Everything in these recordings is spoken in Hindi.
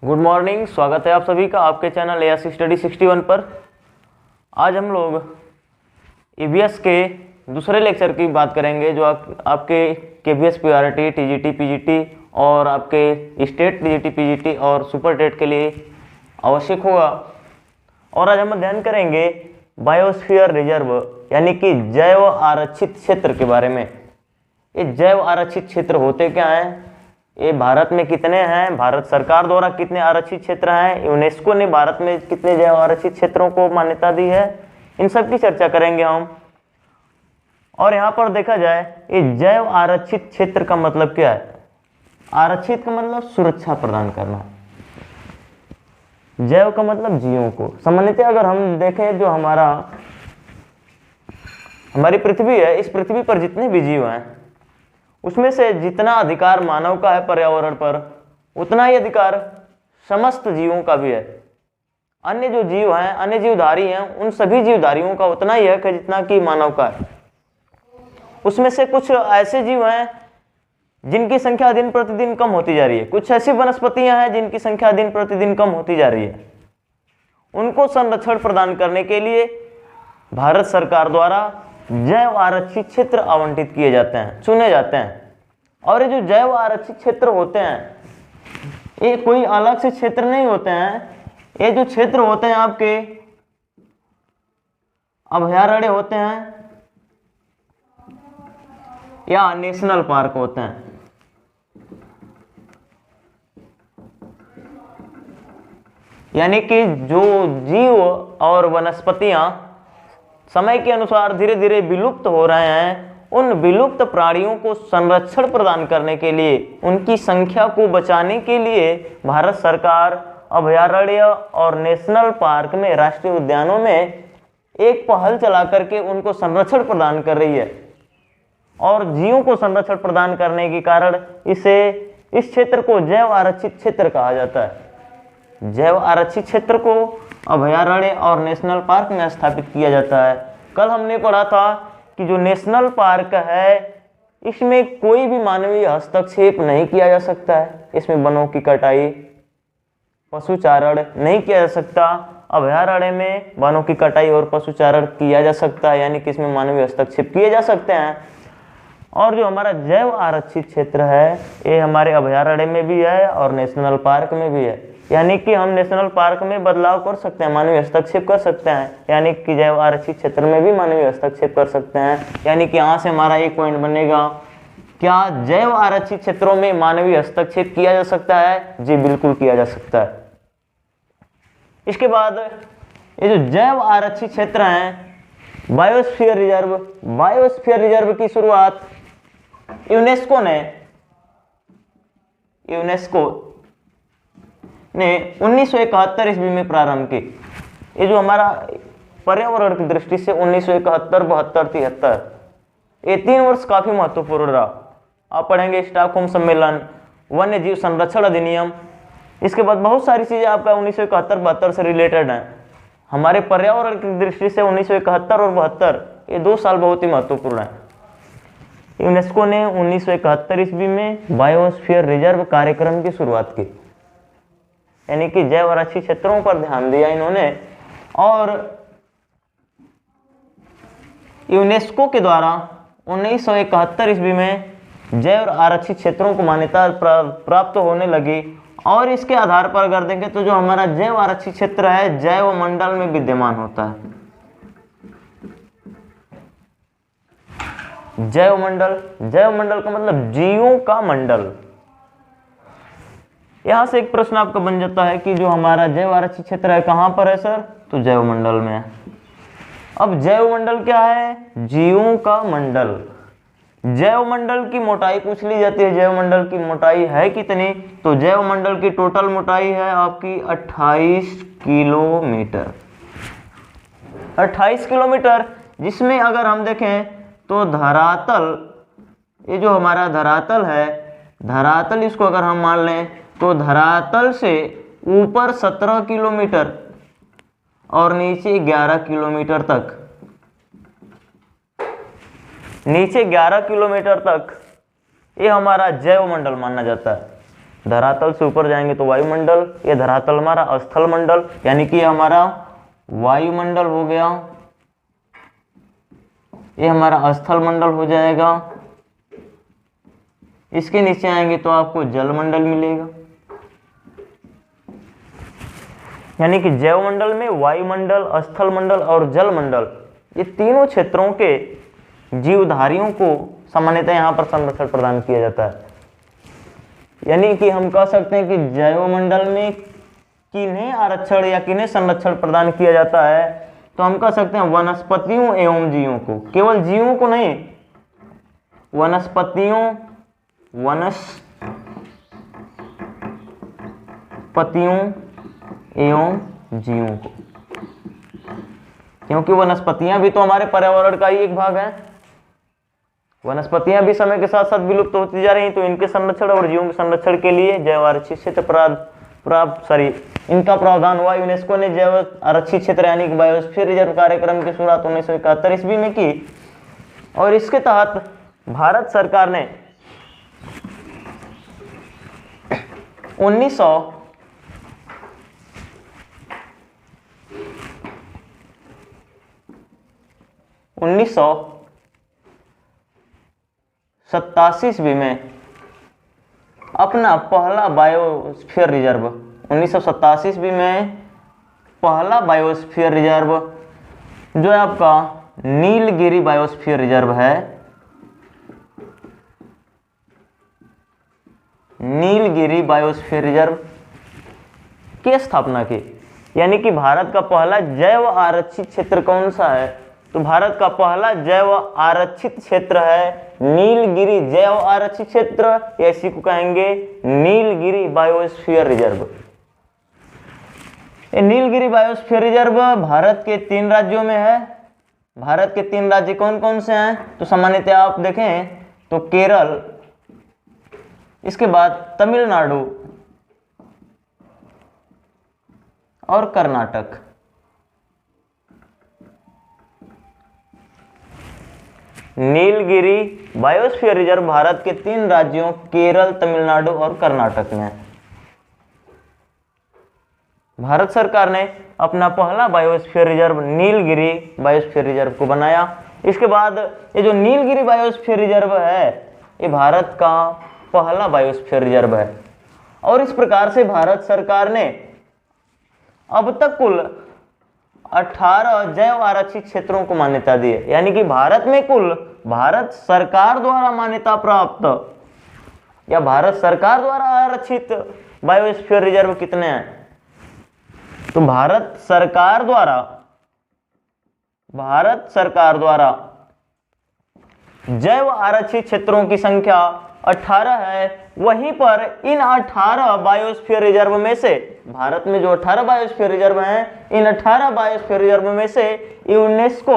गुड मॉर्निंग, स्वागत है आप सभी का आपके चैनल एएस स्टडी 61 पर। आज हम लोग ईवीएस के दूसरे लेक्चर की बात करेंगे जो आपके केवीएस पीआरटी, टीजीटी, पीजीटी और आपके स्टेट टीजीटी, पीजीटी और सुपर टेट के लिए आवश्यक होगा। और आज हम अध्ययन करेंगे बायोस्फीयर रिजर्व यानी कि जैव आरक्षित क्षेत्र के बारे में। ये जैव आरक्षित क्षेत्र होते क्या हैं, ये भारत में कितने हैं, भारत सरकार द्वारा कितने आरक्षित क्षेत्र हैं, यूनेस्को ने भारत में कितने जैव आरक्षित क्षेत्रों को मान्यता दी है, इन सब की चर्चा करेंगे हम। और यहाँ पर देखा जाए ये जैव आरक्षित क्षेत्र का मतलब क्या है। आरक्षित का मतलब सुरक्षा प्रदान करना, जैव का मतलब जीवों को। सामान्यतः अगर हम देखें जो हमारी पृथ्वी है, इस पृथ्वी पर जितने भी जीव हैं उसमें से जितना अधिकार मानव का है पर्यावरण पर, उतना ही अधिकार समस्त जीवों का भी है। अन्य जो जीव हैं, अन्य जीवधारी हैं, उन सभी जीवधारियों का उतना ही है जितना कि मानव का है। उसमें से कुछ ऐसे जीव हैं जिनकी संख्या दिन प्रतिदिन कम होती जा रही है, कुछ ऐसी वनस्पतियां हैं जिनकी संख्या दिन प्रतिदिन कम होती जा रही है। उनको संरक्षण प्रदान करने के लिए भारत सरकार द्वारा जैव आरक्षित क्षेत्र आवंटित किए जाते हैं, चुने जाते हैं। और ये जो जैव आरक्षित क्षेत्र होते हैं ये कोई अलग से क्षेत्र नहीं होते हैं। ये जो क्षेत्र होते हैं आपके अभयारण्य होते हैं या नेशनल पार्क होते हैं। यानी कि जो जीव और वनस्पतियां समय के अनुसार धीरे धीरे विलुप्त हो रहे हैं, उन विलुप्त प्राणियों को संरक्षण प्रदान करने के लिए, उनकी संख्या को बचाने के लिए भारत सरकार अभयारण्य और नेशनल पार्क में, राष्ट्रीय उद्यानों में एक पहल चला करके उनको संरक्षण प्रदान कर रही है। और जीवों को संरक्षण प्रदान करने के कारण इस क्षेत्र को जैव आरक्षित क्षेत्र कहा जाता है। जैव आरक्षित क्षेत्र को अभयारण्य और नेशनल पार्क में स्थापित किया जाता है। कल हमने पढ़ा था कि जो नेशनल पार्क है इसमें कोई भी मानवीय हस्तक्षेप नहीं किया जा सकता है, इसमें वनों की कटाई, पशुचारण नहीं किया जा सकता। अभयारण्य में वनों की कटाई और पशुचारण किया जा सकता है, यानी कि इसमें मानवीय हस्तक्षेप किए जा सकते हैं। और जो हमारा जैव आरक्षित क्षेत्र है ये हमारे अभयारण्य में भी है और नेशनल पार्क में भी है। यानी कि हम नेशनल पार्क में बदलाव कर सकते हैं, मानवीय हस्तक्षेप कर सकते हैं, यानी कि जैव आरक्षित क्षेत्र में भी मानवीय हस्तक्षेप कर सकते हैं। यानी कि यहाँ से हमारा एक पॉइंट बनेगा, क्या जैव आरक्षित क्षेत्रों में मानवीय हस्तक्षेप किया जा सकता है? जी बिल्कुल किया जा सकता है। इसके बाद ये जो जैव आरक्षित क्षेत्र हैं, बायोस्फीयर रिजर्व की शुरुआत यूनेस्को ने 1971 ईस्वी में प्रारंभ की। ये जो हमारा पर्यावरण की दृष्टि से 1971, 72, 73 ये 3 वर्ष काफी महत्वपूर्ण रहा। आप पढ़ेंगे स्टॉकहोम सम्मेलन, वन्य जीव संरक्षण अधिनियम, इसके बाद बहुत सारी चीजें आपका 1971-72 से रिलेटेड हैं। हमारे पर्यावरण की दृष्टि से 1971 और 72 ये 2 साल बहुत ही महत्वपूर्ण है। यूनेस्को ने 1971 ईस्वी में बायोस्फीयर रिजर्व कार्यक्रम की शुरुआत की, यानी कि जैव आरक्षित क्षेत्रों पर ध्यान दिया इन्होंने। और यूनेस्को के द्वारा 1971 ईस्वी में जैव आरक्षित क्षेत्रों को मान्यता प्राप्त होने लगी। और इसके आधार पर अगर देखें तो जो हमारा जैव आरक्षित क्षेत्र है जैव मंडल में विद्यमान होता है। जैव मंडल का मतलब जीवों का मंडल। यहां से एक प्रश्न आपका बन जाता है कि जो हमारा जैव आरक्षित क्षेत्र है कहां पर है सर? तो जैव मंडल में है। अब जैव मंडल क्या है? जीवों का मंडल। जैव मंडल की मोटाई पूछ ली जाती है, जैव मंडल की मोटाई है कितनी? तो जैव मंडल की टोटल मोटाई है आपकी 28 किलोमीटर। 28 किलोमीटर, जिसमें अगर हम देखें तो धरातल, ये जो हमारा धरातल है, धरातल इसको अगर हम मान लें तो धरातल से ऊपर 17 किलोमीटर और नीचे 11 किलोमीटर तक, नीचे 11 किलोमीटर तक ये हमारा जैव मंडल माना जाता है। धरातल से ऊपर जाएंगे तो वायुमंडल, ये धरातल हमारा स्थल मंडल, यानी कि हमारा वायुमंडल हो गया, ये हमारा स्थल मंडल हो जाएगा। इसके नीचे आएंगे तो आपको जलमंडल मिलेगा, यानी कि जैवमंडल में वायुमंडल, स्थल मंडल और जलमंडल, ये तीनों क्षेत्रों के जीवधारियों को सामान्यतः यहाँ पर संरक्षण प्रदान किया जाता है। यानी कि हम कह सकते हैं कि जैवमंडल में किन्हें आरक्षण या किन्हें संरक्षण प्रदान किया जाता है, तो हम कह सकते हैं वनस्पतियों एवं जीवों को, केवल जीवों को नहीं, वनस्पतियों एवं जीवों को, क्योंकि वनस्पतियां भी तो हमारे पर्यावरण का ही एक भाग है। वनस्पतियां भी समय के साथ साथ विलुप्त होती जा रही हैं, तो इनके संरक्षण और जीवों के संरक्षण के लिए जैव आरक्षित क्षेत्र इनका प्रावधान हुआ। यूनेस्को ने जैव आरक्षित क्षेत्र यानी कि बायोस्फीयर रिजर्व कार्यक्रम की शुरुआत 1971 ईस्वी में की, और इसके तहत भारत सरकार ने 1987 ईस्वी में अपना पहला बायोस्फीयर रिजर्व, 1987 ईस्वी में पहला बायोस्फीयर रिजर्व जो है आपका नीलगिरी बायोस्फीयर रिजर्व है, नीलगिरी बायोस्फीयर रिजर्व की स्थापना की। यानी कि भारत का पहला जैव आरक्षित क्षेत्र कौन सा है, तो भारत का पहला जैव आरक्षित क्षेत्र है नीलगिरी जैव आरक्षित क्षेत्र, या इसी को कहेंगे नीलगिरी बायोस्फीयर रिजर्व। ये नीलगिरी बायोस्फीयर रिजर्व भारत के 3 राज्यों में है। भारत के 3 राज्य कौन कौन से हैं, तो सामान्यतः आप देखें तो केरल, इसके बाद तमिलनाडु और कर्नाटक। नीलगिरी बायोस्फीयर रिजर्व भारत के 3 राज्यों केरल, तमिलनाडु और कर्नाटक में है। भारत सरकार ने अपना पहला biosphere reserve Nilgiri biosphere reserve को बनाया। इसके बाद ये जो नीलगिरी बायोस्फीयर रिजर्व है, ये भारत का पहला बायोस्फीयर रिजर्व है, और इस प्रकार से भारत सरकार ने अब तक कुल 18 जैव आरक्षित क्षेत्रों को मान्यता दी है। यानी कि भारत में कुल भारत सरकार द्वारा मान्यता प्राप्त या भारत सरकार द्वारा आरक्षित बायोस्फीयर रिजर्व कितने हैं, तो भारत सरकार द्वारा जैव आरक्षित क्षेत्रों की संख्या 18 है। वहीं पर इन 18 बायोस्फीयर रिजर्व में से, भारत में जो 18 बायोस्फीयर रिजर्व हैं, इन 18 बायोस्फीयर रिजर्व में से यूनेस्को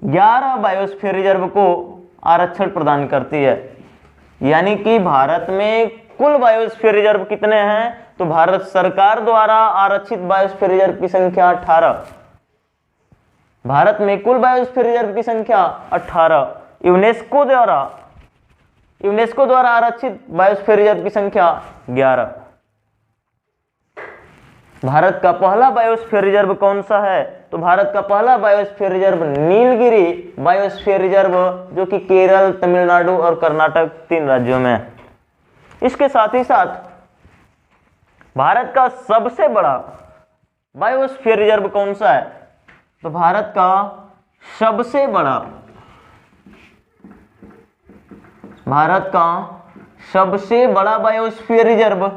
11 बायोस्फीयर रिजर्व को आरक्षण प्रदान करती है। यानी कि भारत में कुल बायोस्फीयर रिजर्व कितने हैं, तो भारत सरकार द्वारा आरक्षित बायोस्फीयर रिजर्व की संख्या 18। भारत में कुल बायोस्फीयर रिजर्व की संख्या 18, यूनेस्को द्वारा आरक्षित बायोस्फीयर रिजर्व की संख्या 11। भारत का पहला बायोस्फीयर रिजर्व कौन सा है, तो भारत का पहला biosphere reserve Nilgiri biosphere reserve, जो कि केरल, तमिलनाडु और कर्नाटक 3 राज्यों में है। इसके साथ ही साथ भारत का सबसे बड़ा बायोस्फीयर रिजर्व कौन सा है, तो भारत का सबसे बड़ा biosphere reserve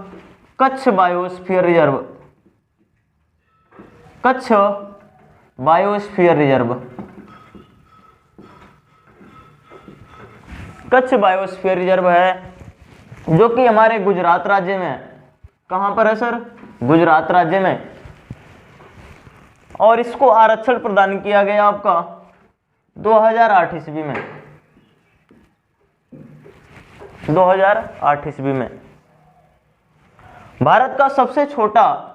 Kutch biosphere reserve, Kutch biosphere reserve है, जो कि हमारे गुजरात राज्य में है। कहां पर है सर, गुजरात राज्य में। और इसको आरक्षण प्रदान किया गया आपका 2008 ईस्वी में, 2008 ईस्वी में। भारत का सबसे छोटा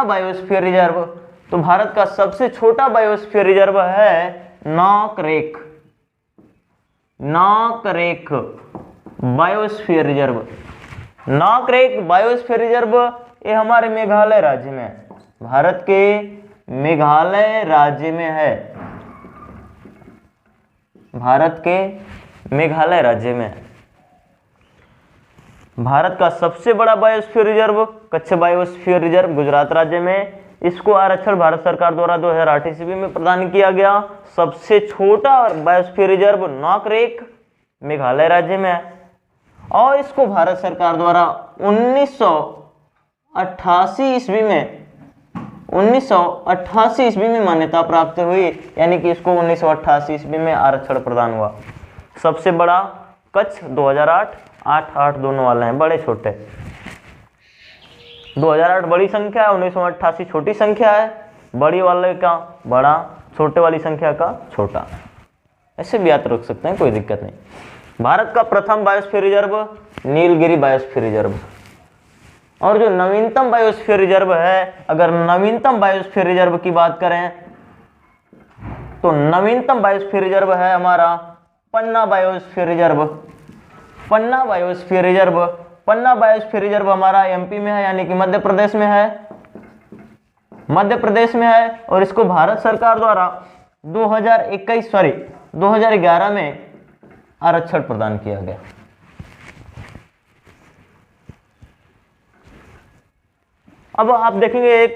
बायोस्फीयर रिजर्व, तो भारत का सबसे छोटा बायोस्फीयर रिजर्व है नॉकरेक, नॉकरेक बायोस्फीयर रिजर्व। नॉकरेक बायोस्फीयर रिजर्व ये हमारे मेघालय राज्य में है, भारत के मेघालय राज्य में है, भारत के मेघालय राज्य में है। भारत का सबसे बड़ा biosphere reserve Kutch biosphere reserve Gujarat राज्य में, इसको आरक्षण भारत सरकार द्वारा 2008 ईस्वी में प्रदान किया गया। सबसे छोटा बायोस्फीयर रिजर्व नॉकरेक मेघालय राज्य में है और इसको भारत सरकार द्वारा 1988 ईस्वी में मान्यता प्राप्त हुई, यानी कि इसको 1988 ईस्वी में आरक्षण प्रदान हुआ। सबसे बड़ा कच्छ 2008, 8 दोनों वाले हैं, बड़े छोटे। 2008 बड़ी संख्या है, 1988 छोटी संख्या है, बड़ी वाले का बड़ा, छोटे वाली संख्या का छोटा, ऐसे भी याद रख सकते हैं, कोई दिक्कत नहीं। भारत का प्रथम biosphere reserve Nilgiri biosphere reserve, और जो नवीनतम बायोस्फीयर रिजर्व है, अगर नवीनतम बायोस्फीयर रिजर्व की बात करें तो नवीनतम बायोस्फीयर रिजर्व है हमारा पन्ना बायोस्फीयर रिजर्व। पन्ना बायोस्फीयर रिजर्व, पन्ना बायोस्फीयर रिजर्व हमारा एमपी में है, यानी कि मध्य प्रदेश में है, मध्य प्रदेश में है, और इसको भारत सरकार द्वारा 2011 में आरक्षण प्रदान किया गया। अब आप देखेंगे एक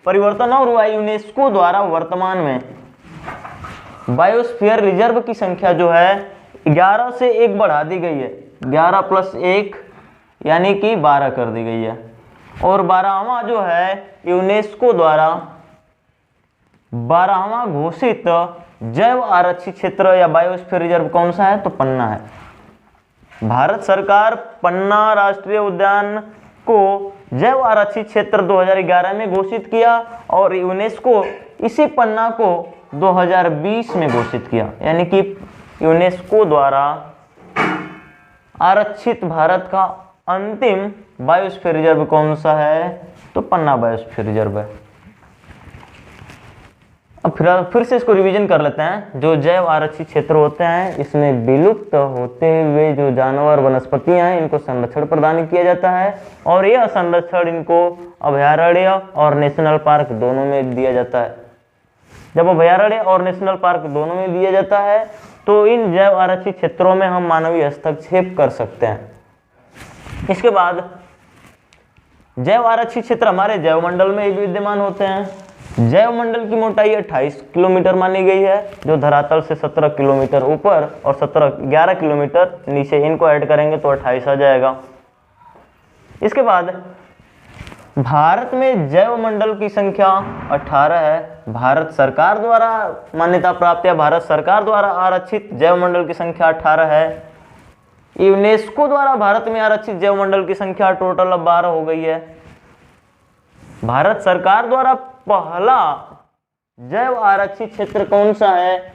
परिवर्तन और हुआ, यूनेस्को द्वारा वर्तमान में बायोस्फीयर रिजर्व की संख्या जो है 11 से 1 बढ़ा दी गई है, 11 + 1 यानी कि 12 कर दी गई है। और 12वां जो है यूनेस्को द्वारा 12वां घोषित जैव आरक्षित क्षेत्र या बायोस्फीयर रिजर्व कौन सा है, तो पन्ना है। भारत सरकार पन्ना राष्ट्रीय उद्यान को जैव आरक्षित क्षेत्र 2011 में घोषित किया और यूनेस्को इसी पन्ना को 2020 में घोषित किया, यानी कि यूनेस्को द्वारा आरक्षित भारत का अंतिम बायोस्फीयर रिजर्व कौन सा है, तो पन्ना बायोस्फीयर रिजर्व है। अब फिर से इसको रिवीजन कर लेते हैं। जो जैव आरक्षित क्षेत्र होते हैं, इसमें विलुप्त होते हुए जो जानवर वनस्पतियां हैं, इनको संरक्षण प्रदान किया जाता है, और यह संरक्षण इनको अभयारण्य और नेशनल पार्क दोनों में दिया जाता है। जब अभयारण्य और नेशनल पार्क दोनों में दिया जाता है तो इन जैव आरक्षित क्षेत्रों में हम मानवीय हस्तक्षेप कर सकते हैं। इसके बाद जैव आरक्षित क्षेत्र हमारे जैवमंडल में भी विद्यमान होते हैं। जैवमंडल की मोटाई 28 किलोमीटर मानी गई है, जो धरातल से 17 किलोमीटर ऊपर और 11 किलोमीटर नीचे, इनको ऐड करेंगे तो 28 आ जाएगा। इसके बाद भारत में जैवमंडल की संख्या 18 है। भारत सरकार द्वारा मान्यता प्राप्त या भारत सरकार द्वारा आरक्षित जैवमंडल की संख्या 18 है। यूनेस्को द्वारा भारत में आरक्षित जैवमंडल की संख्या टोटल अब 12 हो गई है। भारत सरकार द्वारा पहला जैव आरक्षित क्षेत्र कौन सा है,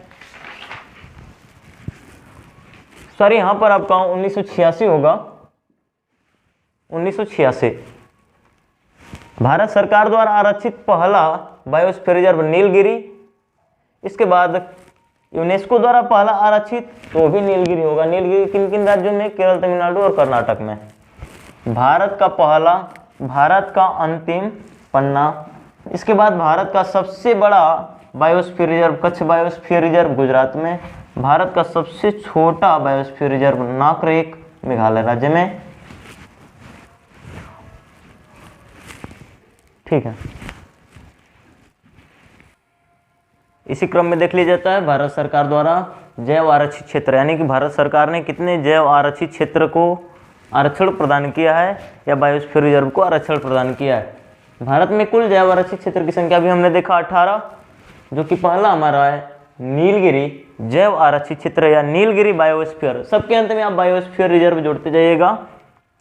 सॉरी यहां पर आपका 1986 होगा, 1986 भारत सरकार द्वारा आरक्षित पहला बायोस्फीयर रिजर्व नीलगिरी। इसके बाद यूनेस्को द्वारा पहला आरक्षित तो भी नीलगिरी होगा। नीलगिरी किन किन राज्यों में, केरल, तमिलनाडु और कर्नाटक में। भारत का पहला, भारत का अंतिम पन्ना। इसके बाद भारत का सबसे बड़ा biosphere reserve Kutch biosphere reserve Gujarat में। भारत का सबसे छोटा बायोस्फीयर रिजर्व नॉकरेक मेघालय राज्य में। ठीक है, इसी क्रम में देख लिया जाता है भारत सरकार द्वारा जैव आरक्षित क्षेत्र, यानी कि भारत सरकार ने कितने जैव आरक्षित क्षेत्र को आरक्षण प्रदान किया है या बायोस्फीयर रिजर्व को आरक्षण प्रदान किया है। भारत में कुल जैव आरक्षित क्षेत्र की संख्या भी हमने देखा 18, जो कि पहला हमारा है नीलगिरी जैव आरक्षित क्षेत्र या नीलगिरी बायोस्फीयर। सबके अंत में आप बायोस्फीयर रिजर्व जोड़ते जाइएगा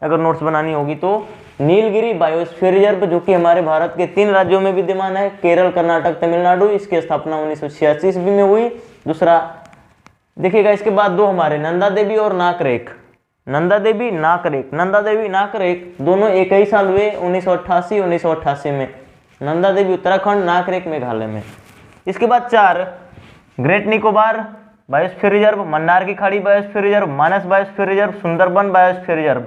अगर नोट्स बनानी होगी तो। नीलगिरी बायोस्फीयर रिजर्व जो कि हमारे भारत के 3 राज्यों में विद्यमान है, केरल, कर्नाटक, तमिलनाडु। इसकी स्थापना 1986 ईस्वी में हुई। दूसरा देखिएगा, इसके बाद 2 हमारे नंदा देवी और नाकरेक। नंदा देवी, नाकरेक, नंदा देवी, नाकरेक दोनों एक ही साल हुए, 1988 में। नंदा देवी उत्तराखंड, नाकरेक मेघालय में। इसके बाद 4 great Nicobar biosphere reserve, Mannar की खाड़ी biosphere reserve, Manas biosphere reserve, Sundarban biosphere reserve.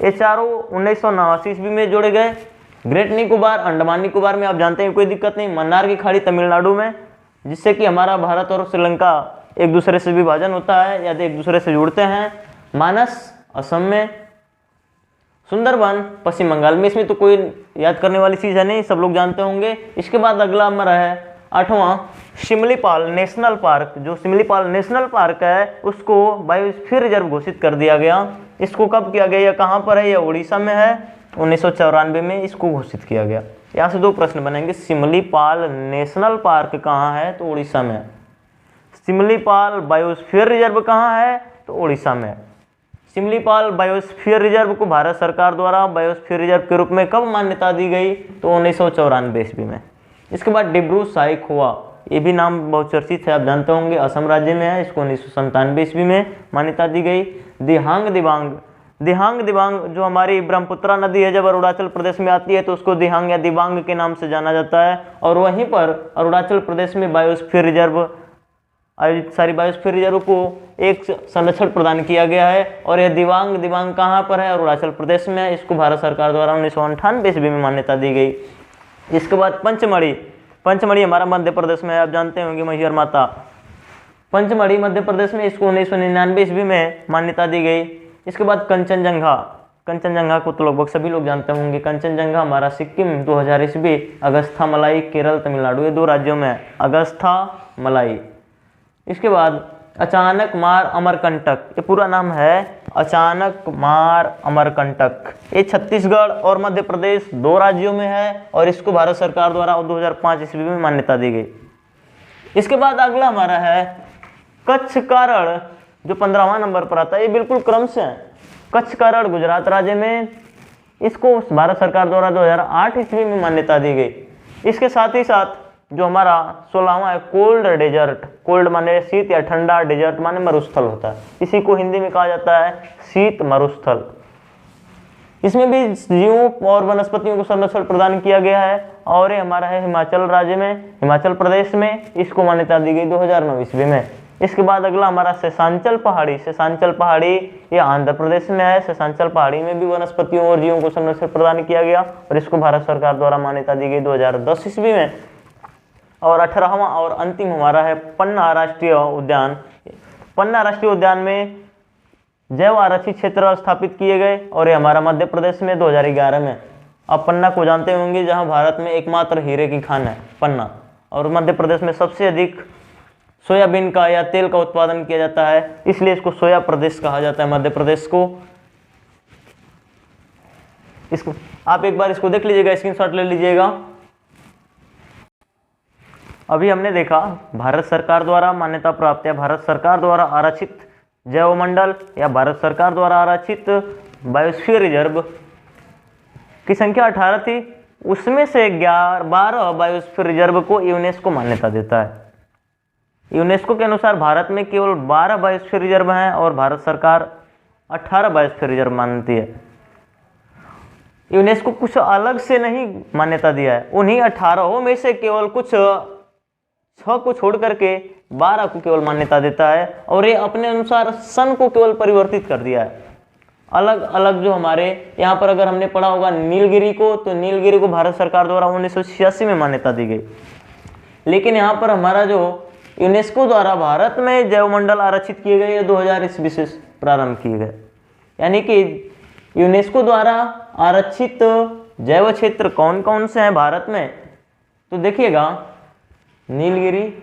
ये चारों 1989 ईस्वी में जोड़े गए। ग्रेट निकोबार अंडमान निकोबार में आप जानते हैं कोई दिक्कत नहीं, मन्नार की खाड़ी तमिलनाडु में, जिससे कि हमारा भारत और श्रीलंका एक दूसरे से विभाजन होता है या एक दूसरे से जुड़ते हैं। मानस असम में, सुंदरबन पश्चिम बंगाल में। इसमें तो कोई याद करने वाली चीज़ है नहीं, सब लोग जानते होंगे। इसके बाद अगला हमारा है 8वां शिमलीपाल नेशनल पार्क। जो शिमलीपाल नेशनल पार्क है उसको बायोस्फीयर रिजर्व घोषित कर दिया गया। इसको कब किया गया, या कहाँ पर है, या उड़ीसा में है, 1994 में इसको घोषित किया गया। यहाँ से 2 प्रश्न बनेंगे, शिमलीपाल नेशनल पार्क कहाँ है, तो उड़ीसा में है। शिमलीपाल बायोस्फीयर रिजर्व कहाँ है, तो उड़ीसा में है। शिमलीपाल बायोस्फीयर रिजर्व को भारत सरकार द्वारा बायोस्फीयर रिजर्व के रूप में कब मान्यता दी गई, तो 1994 ईस्वी में। इसके बाद डिब्रू साइखोवा, ये भी नाम बहुत चर्चित है, आप जानते होंगे, असम राज्य में है। इसको 1997 ईस्वी में मान्यता दी गई। दिहांग दिबांग, दिहांग दिबांग जो हमारी ब्रह्मपुत्रा नदी है, जब अरुणाचल प्रदेश में आती है तो उसको दिहांग या दिबांग के नाम से जाना जाता है। और वहीं पर अरुणाचल प्रदेश में बायोस्फीयर रिजर्व आयोजित सारी बायोस्फीयर रिजर्व को एक संरक्षण प्रदान किया गया है। और यह दिबांग, दिबांग कहाँ पर है, अरुणाचल प्रदेश में है। इसको भारत सरकार द्वारा 1998 ईस्वी में मान्यता दी गई। इसके बाद पंचमढ़ी, पंचमढ़ी हमारा मध्य प्रदेश में है, आप जानते होंगे, मैहर माता। पंचमढ़ी मध्य प्रदेश में, इसको 1999 ईस्वी में मान्यता दी गई। इसके बाद कंचनजंगा, कंचनजंगा को तो लगभग सभी लोग जानते होंगे। कंचनजंगा हमारा सिक्किम, 2000 ईस्वी। अगस्था मलाई केरल तमिलनाडु, ये 2 राज्यों में है, अगस्था मलाई। इसके बाद अचानक मार अमरकंटक, ये पूरा नाम है अचानक मार अमरकंटक। ये छत्तीसगढ़ और मध्य प्रदेश 2 राज्यों में है और इसको भारत सरकार द्वारा 2005 ईस्वी में मान्यता दी गई। इसके बाद अगला हमारा है कच्छ का रण, जो 15वां नंबर पर आता है। ये बिल्कुल क्रम से है। कच्छ का रण गुजरात राज्य में, इसको भारत सरकार द्वारा 2008 ईस्वी में मान्यता दी गई। इसके साथ ही साथ जो हमारा 16वां है कोल्ड डेजर्ट, कोल्ड माने शीत या ठंडा, डेजर्ट माने मरुस्थल होता है। इसी को हिंदी में कहा जाता है शीत मरुस्थल। इसमें भी जीवों और वनस्पतियों को संरक्षण प्रदान किया गया है। और ये हमारा है हिमाचल राज्य में, हिमाचल प्रदेश में, इसको मान्यता दी गई 2009 ईस्वी में। इसके बाद अगला हमारा शेषांचल पहाड़ी, शेषांचल पहाड़ी ये आंध्र प्रदेश में है। शेषांचल पहाड़ी में भी वनस्पतियों और जीवों को संरक्षण प्रदान किया गया और इसको भारत सरकार द्वारा मान्यता दी गई 2010 ईस्वी में। और 18वां और अंतिम हमारा है पन्ना राष्ट्रीय उद्यान। पन्ना राष्ट्रीय उद्यान में जैव आरक्षित क्षेत्र स्थापित किए गए और ये हमारा मध्य प्रदेश में 2011 में। आप पन्ना को जानते होंगे, जहां भारत में एकमात्र हीरे की खान है पन्ना। और मध्य प्रदेश में सबसे अधिक सोयाबीन का या तेल का उत्पादन किया जाता है, इसलिए इसको सोया प्रदेश कहा जाता है, मध्य प्रदेश को। इसको आप एक बार इसको देख लीजिएगा, स्क्रीनशॉट ले लीजिएगा। अभी हमने देखा भारत सरकार द्वारा मान्यता प्राप्त या भारत सरकार द्वारा आरक्षित जैवमंडल या भारत सरकार द्वारा आरक्षित बायोस्फीयर रिजर्व की संख्या 18 थी। उसमें से 12 बायोस्फीयर रिजर्व को यूनेस्को मान्यता देता है। यूनेस्को के अनुसार भारत में केवल 12 बायोस्फीयर रिजर्व हैं और भारत सरकार 18 बायोस्फीयर रिजर्व मानती है। यूनेस्को कुछ अलग से नहीं मान्यता दिया है, उन्हीं 18 में से केवल कुछ 6 को छोड़ करके 12 को केवल मान्यता देता है। और ये अपने अनुसार सन को केवल परिवर्तित कर दिया है। अलग अलग जो हमारे यहाँ पर अगर हमने पढ़ा होगा नीलगिरी को, तो नीलगिरी को भारत सरकार द्वारा 1986 में मान्यता दी गई। लेकिन यहाँ पर हमारा जो यूनेस्को द्वारा भारत में जैवमंडल आरक्षित किए गए, 2000 ईस्वी से प्रारंभ किए गए। यानी कि यूनेस्को द्वारा आरक्षित जैव क्षेत्र कौन कौन से हैं भारत में, तो देखिएगा नीलगिरी,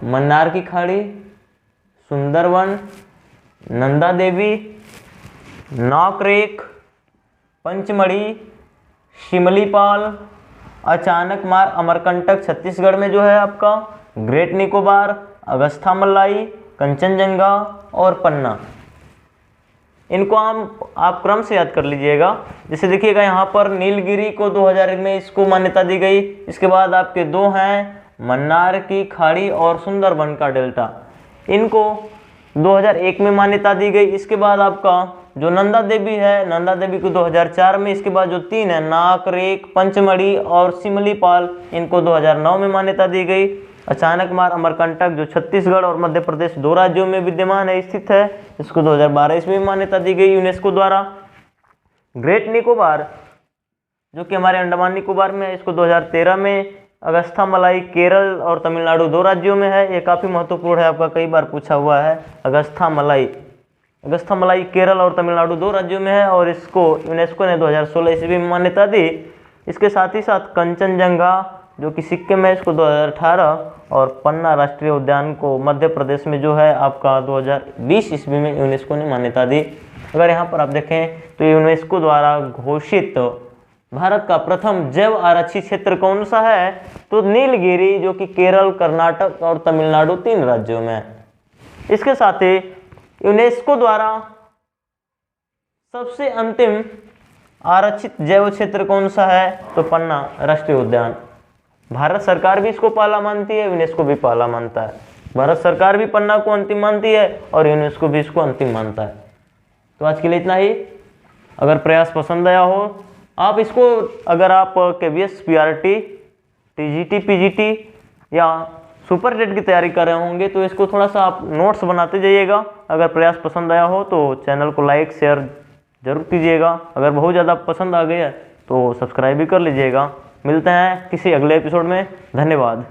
मन्नार की खाड़ी, सुंदरवन, नंदा देवी, नौकरेक, पंचमढ़ी, शिमलीपाल, अचानक मार अमरकंटक छत्तीसगढ़ में जो है आपका, ग्रेट निकोबार, अगस्था मलाई, कंचनजंगा और पन्ना। इनको आप क्रम से याद कर लीजिएगा। जैसे देखिएगा यहाँ पर नीलगिरी को 2000 में इसको मान्यता दी गई। इसके बाद आपके 2 हैं मन्नार की खाड़ी और सुंदरबन का डेल्टा, इनको 2001 में मान्यता दी गई। इसके बाद आपका जो नंदा देवी है, नंदा देवी को 2004 में, इसके बाद जो 3 है नाकरेक, पंचमढ़ी और सिमलीपाल, इनको 2009 में मान्यता दी गई। अचानकमार अमरकंटक जो छत्तीसगढ़ और मध्य प्रदेश 2 राज्यों में विद्यमान है, स्थित है, इसको 2012 इसमें मान्यता दी गई यूनेस्को द्वारा। ग्रेट निकोबार जो कि हमारे अंडमान निकोबार में है, इसको 2013 में। अगस्था मलाई केरल और तमिलनाडु 2 राज्यों में है, ये काफ़ी महत्वपूर्ण है, आपका कई बार पूछा हुआ है। अगस्था मलाई केरल और तमिलनाडु 2 राज्यों में है और इसको यूनेस्को ने 2016 ईस्वी में मान्यता दी। इसके साथ ही साथ कंचनजंगा जो कि सिक्किम में, इसको 2018 और पन्ना राष्ट्रीय उद्यान को मध्य प्रदेश में जो है आपका 2020 ईस्वी में यूनेस्को ने मान्यता दी। अगर यहाँ पर आप देखें तो यूनेस्को द्वारा घोषित भारत का प्रथम जैव आरक्षित क्षेत्र कौन सा है, तो नीलगिरी जो कि केरल, कर्नाटक और तमिलनाडु 3 राज्यों में है। इसके साथ ही यूनेस्को द्वारा सबसे अंतिम आरक्षित जैव क्षेत्र कौन सा है, तो पन्ना राष्ट्रीय उद्यान। भारत सरकार भी इसको पहला मानती है, यूनेस्को भी पहला मानता है। भारत सरकार भी पन्ना को अंतिम मानती है और यूनेस्को भी इसको अंतिम मानता है। तो आज के लिए इतना ही। अगर प्रयास पसंद आया हो, आप इसको, अगर आप KVS PRT, TGT PGT या सुपर टेट की तैयारी कर रहे होंगे तो इसको थोड़ा सा आप नोट्स बनाते जाइएगा। अगर प्रयास पसंद आया हो तो चैनल को लाइक शेयर जरूर कीजिएगा। अगर बहुत ज़्यादा पसंद आ गया तो सब्सक्राइब भी कर लीजिएगा। मिलते हैं किसी अगले एपिसोड में। धन्यवाद।